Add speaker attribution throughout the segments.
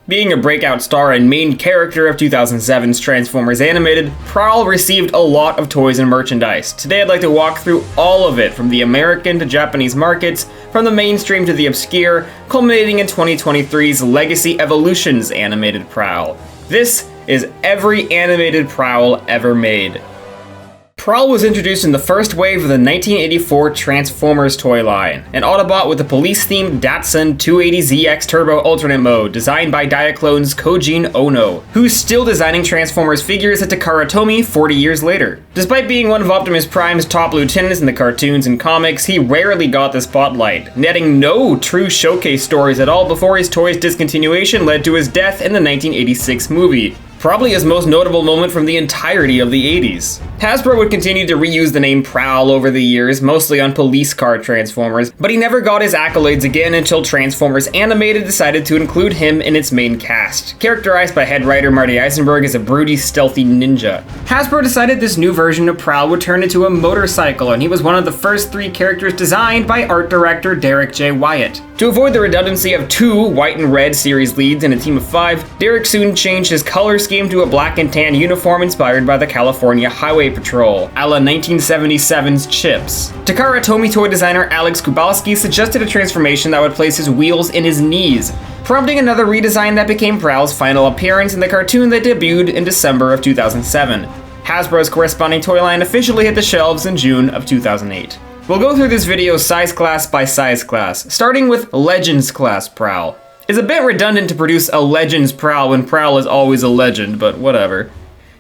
Speaker 1: Being a breakout star and main character of 2007's Transformers Animated, Prowl received a lot of toys and merchandise. Today I'd like to walk through all of it, from the American to Japanese markets, from the mainstream to the obscure, culminating in 2023's Legacy Evolutions animated Prowl. This is every animated Prowl ever made. Prowl was introduced in the first wave of the 1984 Transformers toy line, an Autobot with a police-themed Datsun 280ZX Turbo alternate mode, designed by Diaclone's Kojin Ono, who's still designing Transformers figures at Takara Tomy 40 years later. Despite being one of Optimus Prime's top lieutenants in the cartoons and comics, he rarely got the spotlight, netting no true showcase stories at all before his toy's discontinuation led to his death in the 1986 movie. Probably his most notable moment from the entirety of the 80s. Hasbro would continue to reuse the name Prowl over the years, mostly on police car Transformers, but he never got his accolades again until Transformers Animated decided to include him in its main cast, characterized by head writer Marty Eisenberg as a broody, stealthy ninja. Hasbro decided this new version of Prowl would turn into a motorcycle, and he was one of the first 3 characters designed by art director Derek J. Wyatt. To avoid the redundancy of 2 white and red series leads and a team of 5, Derek soon changed his color scheme to a black and tan uniform inspired by the California Highway Patrol, a la 1977's Chips. Takara Tomy toy designer Alex Kubalski suggested a transformation that would place his wheels in his knees, prompting another redesign that became Prowl's final appearance in the cartoon that debuted in December of 2007. Hasbro's corresponding toy line officially hit the shelves in June of 2008. We'll go through this video size class by size class, starting with Legends class Prowl. It's a bit redundant to produce a Legends Prowl when Prowl is always a legend, but whatever.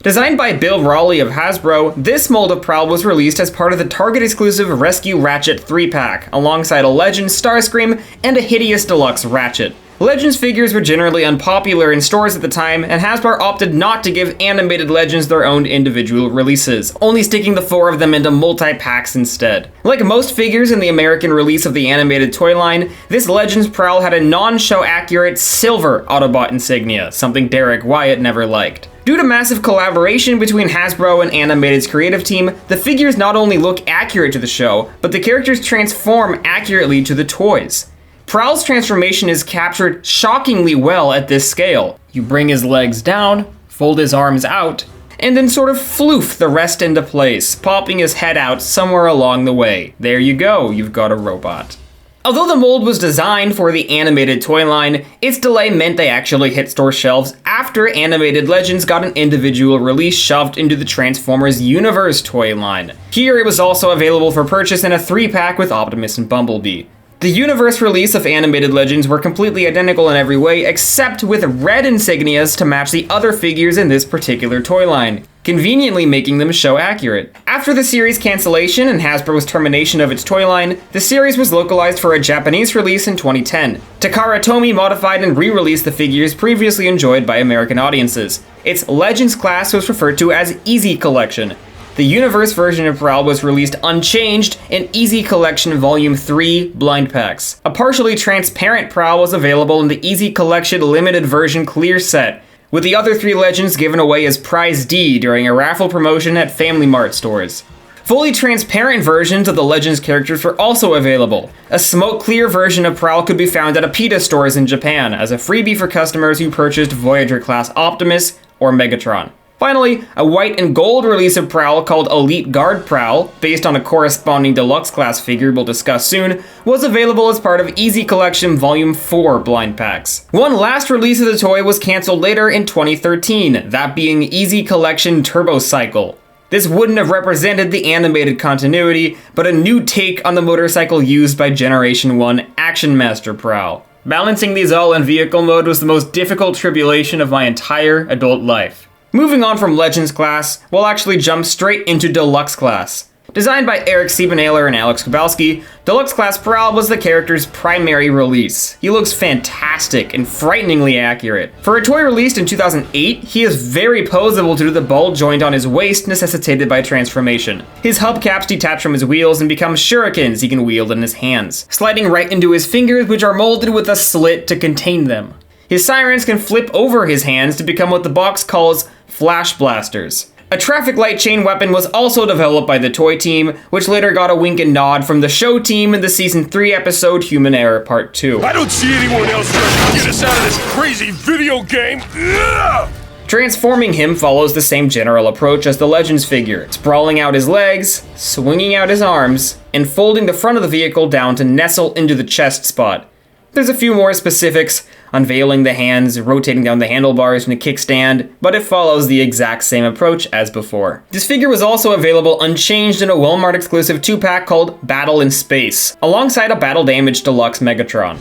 Speaker 1: Designed by Bill Raleigh of Hasbro, this mold of Prowl was released as part of the Target-exclusive Rescue Ratchet 3-pack, alongside a Legends Starscream and a hideous Deluxe Ratchet. Legends figures were generally unpopular in stores at the time, and Hasbro opted not to give animated Legends their own individual releases, only sticking the 4 of them into multi-packs instead. Like most figures in the American release of the animated toy line, this Legends Prowl had a non-show accurate silver Autobot insignia, something Derek Wyatt never liked. Due to massive collaboration between Hasbro and Animated's creative team, the figures not only look accurate to the show, but the characters transform accurately to the toys. Prowl's transformation is captured shockingly well at this scale. You bring his legs down, fold his arms out, and then sort of floof the rest into place, popping his head out somewhere along the way. There you go, you've got a robot. Although the mold was designed for the animated toy line, its delay meant they actually hit store shelves after Animated Legends got an individual release shoved into the Transformers Universe toy line. Here it was also available for purchase in a 3-pack with Optimus and Bumblebee. The Universe release of Animated Legends were completely identical in every way, except with red insignias to match the other figures in this particular toy line, conveniently making them show accurate. After the series cancellation and Hasbro's termination of its toy line, the series was localized for a Japanese release in 2010. Takara Tomy modified and re-released the figures previously enjoyed by American audiences. Its Legends class was referred to as Easy Collection. The Universe version of Prowl was released unchanged in Easy Collection Volume 3 blind packs. A partially transparent Prowl was available in the Easy Collection limited version clear set, with the other 3 Legends given away as Prize D during a raffle promotion at Family Mart stores. Fully transparent versions of the Legends characters were also available. A smoke-clear version of Prowl could be found at Apita stores in Japan as a freebie for customers who purchased Voyager-class Optimus or Megatron. Finally, a white and gold release of Prowl called Elite Guard Prowl, based on a corresponding Deluxe class figure we'll discuss soon, was available as part of Easy Collection Volume 4 blind packs. One last release of the toy was cancelled later in 2013, that being Easy Collection Turbo Cycle. This wouldn't have represented the animated continuity, but a new take on the motorcycle used by Generation 1 Action Master Prowl. Balancing these all in vehicle mode was the most difficult tribulation of my entire adult life. Moving on from Legends class, we'll actually jump straight into Deluxe class. Designed by Eric Siebenhaler and Alex Kubalski, Deluxe class Prowl was the character's primary release. He looks fantastic and frighteningly accurate. For a toy released in 2008, he is very poseable due to the ball joint on his waist necessitated by transformation. His hubcaps detach from his wheels and become shurikens he can wield in his hands, sliding right into his fingers, which are molded with a slit to contain them. His sirens can flip over his hands to become what the box calls flash blasters. A traffic light chain weapon was also developed by the toy team, which later got a wink and nod from the show team in the Season 3 episode Human Error Part 2.
Speaker 2: I don't see anyone else trying to get us out of this crazy video game. Ugh!
Speaker 1: Transforming him follows the same general approach as the Legends figure, sprawling out his legs, swinging out his arms, and folding the front of the vehicle down to nestle into the chest spot. There's a few more specifics, unveiling the hands, rotating down the handlebars in a kickstand, but it follows the exact same approach as before. This figure was also available unchanged in a Walmart exclusive 2-pack called Battle in Space, alongside a Battle Damage Deluxe Megatron.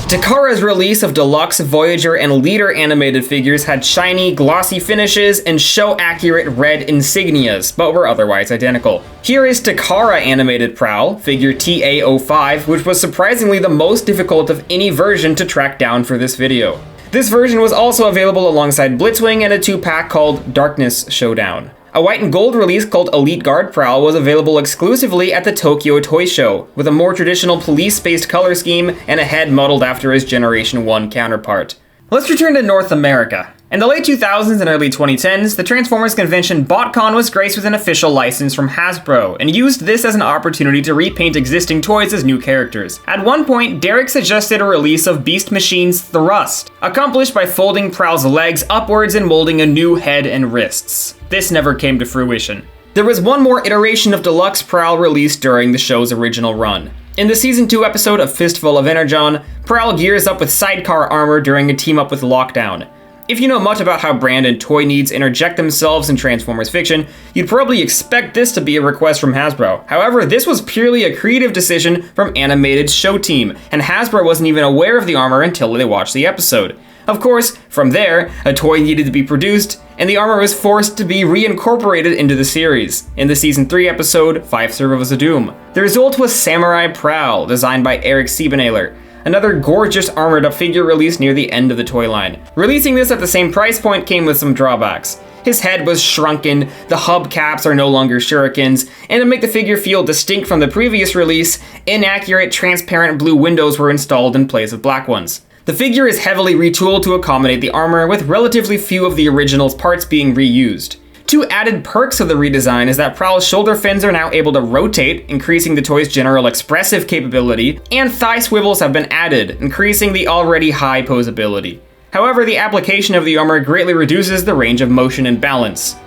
Speaker 1: Takara's release of Deluxe, Voyager, and Leader animated figures had shiny, glossy finishes and show-accurate red insignias, but were otherwise identical. Here is Takara animated Prowl, figure TA05, which was surprisingly the most difficult of any version to track down for this video. This version was also available alongside Blitzwing and a 2-pack called Darkness Showdown. A white and gold release called Elite Guard Prowl was available exclusively at the Tokyo Toy Show, with a more traditional police-based color scheme and a head modeled after his Generation 1 counterpart. Let's return to North America. In the late 2000s and early 2010s, the Transformers convention BotCon was graced with an official license from Hasbro, and used this as an opportunity to repaint existing toys as new characters. At one point, Derek suggested a release of Beast Machine's Thrust, accomplished by folding Prowl's legs upwards and molding a new head and wrists. This never came to fruition. There was one more iteration of Deluxe Prowl released during the show's original run. In the Season 2 episode of Fistful of Energon, Prowl gears up with sidecar armor during a team-up with Lockdown. If you know much about how brand and toy needs interject themselves in Transformers fiction, you'd probably expect this to be a request from Hasbro. However, this was purely a creative decision from Animated's show team, and Hasbro wasn't even aware of the armor until they watched the episode. Of course, from there, a toy needed to be produced, and the armor was forced to be reincorporated into the series, in the Season 3 episode, 5 Servos of Doom. The result was Samurai Prowl, designed by Eric Siebenahler, another gorgeous armored-up figure released near the end of the toy line. Releasing this at the same price point came with some drawbacks. His head was shrunken, the hubcaps are no longer shurikens, and to make the figure feel distinct from the previous release, inaccurate transparent blue windows were installed in place of black ones. The figure is heavily retooled to accommodate the armor, with relatively few of the original's parts being reused. Two added perks of the redesign is that Prowl's shoulder fins are now able to rotate, increasing the toy's general expressive capability, and thigh swivels have been added, increasing the already high posability. However, the application of the armor greatly reduces the range of motion and balance.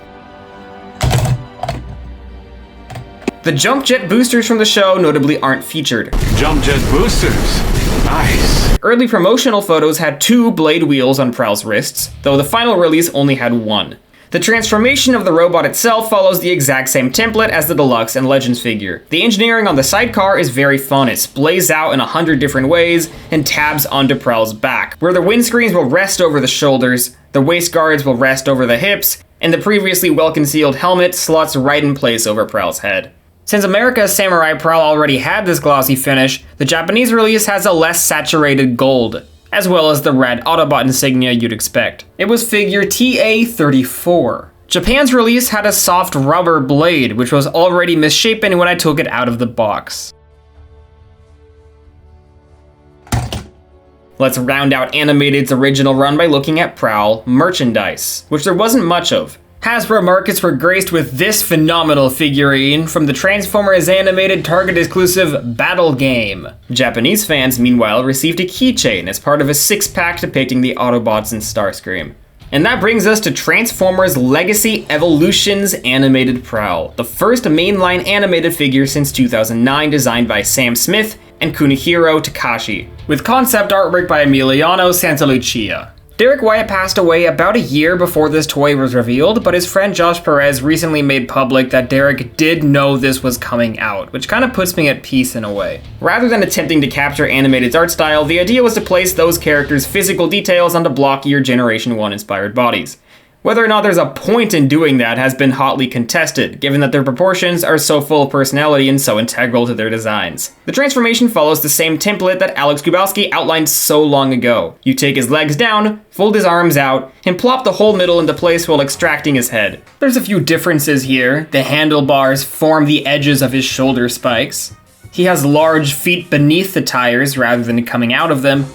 Speaker 1: The jump jet boosters from the show notably aren't featured.
Speaker 2: Jump jet boosters. Nice.
Speaker 1: Early promotional photos had 2 blade wheels on Prowl's wrists, though the final release only had 1. The transformation of the robot itself follows the exact same template as the Deluxe and Legends figure. The engineering on the sidecar is very fun. It splays out in 100 different ways and tabs onto Prowl's back, where the windscreens will rest over the shoulders, the waist guards will rest over the hips, and the previously well-concealed helmet slots right in place over Prowl's head. Since America's Samurai Prowl already had this glossy finish, the Japanese release has a less saturated gold, as well as the red Autobot insignia you'd expect. It was figure TA34. Japan's release had a soft rubber blade, which was already misshapen when I took it out of the box. Let's round out Animated's original run by looking at Prowl merchandise, which there wasn't much of. Hasbro markets were graced with this phenomenal figurine from the Transformers Animated Target exclusive Battle Game. Japanese fans, meanwhile, received a keychain as part of a 6-pack depicting the Autobots and Starscream. And that brings us to Transformers Legacy Evolutions Animated Prowl, the first mainline animated figure since 2009, designed by Sam Smith and Kunihiro Takashi, with concept artwork by Emiliano Santalucia. Derek Wyatt passed away about a year before this toy was revealed, but his friend Josh Perez recently made public that Derek did know this was coming out, which kind of puts me at peace in a way. Rather than attempting to capture Animated's art style, the idea was to place those characters' physical details onto blockier Generation 1 inspired bodies. Whether or not there's a point in doing that has been hotly contested, given that their proportions are so full of personality and so integral to their designs. The transformation follows the same template that Alex Grabowski outlined so long ago. You take his legs down, fold his arms out, and plop the whole middle into place while extracting his head. There's a few differences here. The handlebars form the edges of his shoulder spikes. He has large feet beneath the tires rather than coming out of them.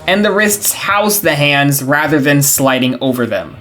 Speaker 1: and the wrists house the hands rather than sliding over them.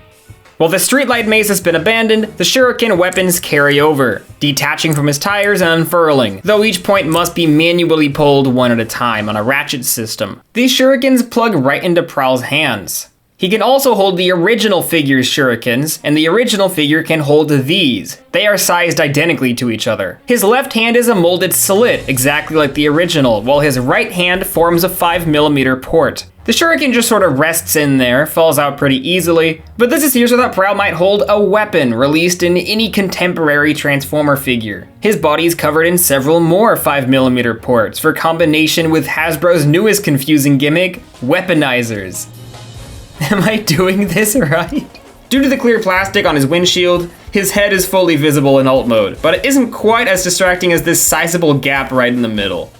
Speaker 1: While the streetlight mace has been abandoned, the shuriken weapons carry over, detaching from his tires and unfurling, though each point must be manually pulled one at a time on a ratchet system. These shurikens plug right into Prowl's hands. He can also hold the original figure's shurikens, and the original figure can hold these. They are sized identically to each other. His left hand is a molded slit, exactly like the original, while his right hand forms a 5mm port. The shuriken just sort of rests in there, falls out pretty easily, but this is here so that Prowl might hold a weapon released in any contemporary Transformer figure. His body is covered in several more 5mm ports for combination with Hasbro's newest confusing gimmick, weaponizers. Am I doing this right? Due to the clear plastic on his windshield, his head is fully visible in alt mode, but it isn't quite as distracting as this sizable gap right in the middle.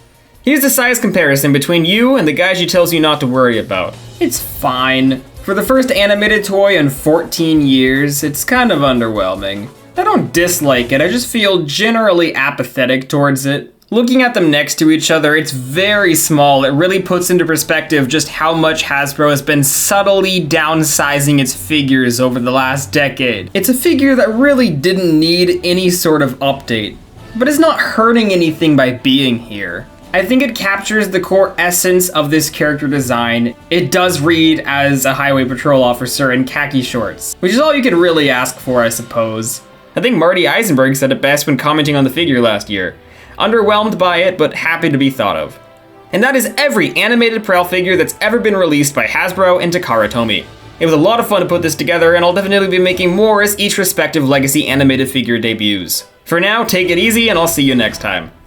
Speaker 1: Here's the size comparison between you and the guy she tells you not to worry about. It's fine. For the first animated toy in 14 years, it's kind of underwhelming. I don't dislike it, I just feel generally apathetic towards it. Looking at them next to each other, it's very small. It really puts into perspective just how much Hasbro has been subtly downsizing its figures over the last decade. It's a figure that really didn't need any sort of update, but it's not hurting anything by being here. I think it captures the core essence of this character design. It does read as a highway patrol officer in khaki shorts, which is all you could really ask for, I suppose. I think Marty Eisenberg said it best when commenting on the figure last year. Underwhelmed by it, but happy to be thought of. And that is every animated Prowl figure that's ever been released by Hasbro and Takara Tomy. It was a lot of fun to put this together, and I'll definitely be making more as each respective legacy animated figure debuts. For now, take it easy, and I'll see you next time.